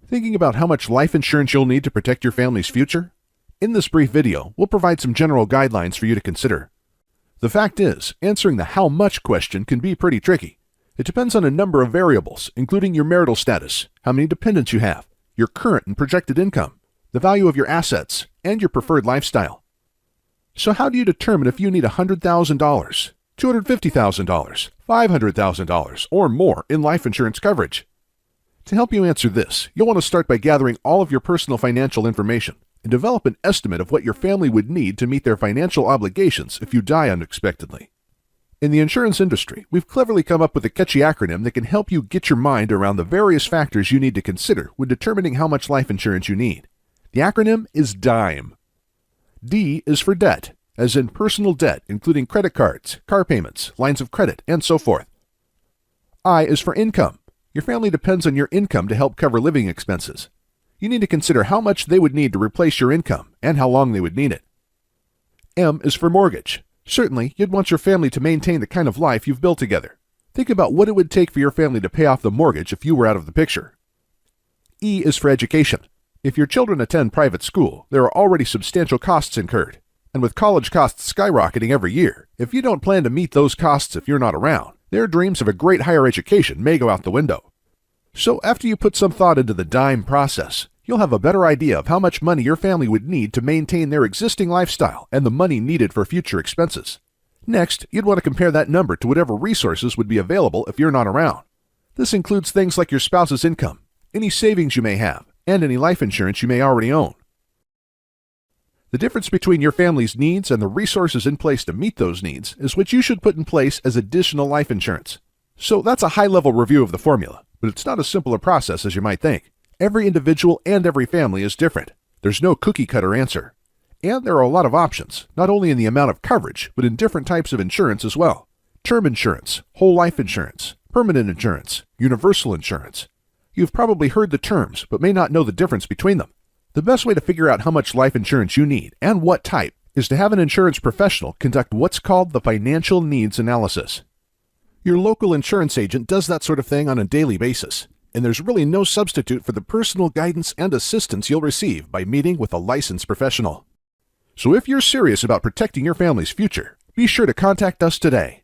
Thinking about how much life insurance you'll need to protect your family's future? In this brief video, we'll provide some general guidelines for you to consider. The fact is, answering the how much question can be pretty tricky. It depends on a number of variables, including your marital status, how many dependents you have, your current and projected income, the value of your assets, and your preferred lifestyle. So how do you determine if you need $100,000, $250,000, $500,000, or more in life insurance coverage? To help you answer this, you'll want to start by gathering all of your personal financial information and develop an estimate of what your family would need to meet their financial obligations if you die unexpectedly. In the insurance industry, we've cleverly come up with a catchy acronym that can help you get your mind around the various factors you need to consider when determining how much life insurance you need. The acronym is DIME. D is for debt, as in personal debt, including credit cards, car payments, lines of credit, and so forth. I is for income. Your family depends on your income to help cover living expenses. You need to consider how much they would need to replace your income and how long they would need it. M is for mortgage. Certainly, you'd want your family to maintain the kind of life you've built together. Think about what it would take for your family to pay off the mortgage if you were out of the picture. E is for education. If your children attend private school, there are already substantial costs incurred. And with college costs skyrocketing every year, if you don't plan to meet those costs if you're not around, their dreams of a great higher education may go out the window. So after you put some thought into the DIME process, you'll have a better idea of how much money your family would need to maintain their existing lifestyle and the money needed for future expenses. Next, you'd want to compare that number to whatever resources would be available if you're not around. This includes things like your spouse's income, any savings you may have, and any life insurance you may already own. The difference between your family's needs and the resources in place to meet those needs is what you should put in place as additional life insurance. So that's a high-level review of the formula, but it's not as simple a process as you might think. Every individual and every family is different. There's no cookie-cutter answer. And there are a lot of options, not only in the amount of coverage, but in different types of insurance as well. Term insurance, whole life insurance, permanent insurance, universal insurance. You've probably heard the terms, but may not know the difference between them. The best way to figure out how much life insurance you need and what type is to have an insurance professional conduct what's called the financial needs analysis. Your local insurance agent does that sort of thing on a daily basis, and there's really no substitute for the personal guidance and assistance you'll receive by meeting with a licensed professional. So if you're serious about protecting your family's future, be sure to contact us today.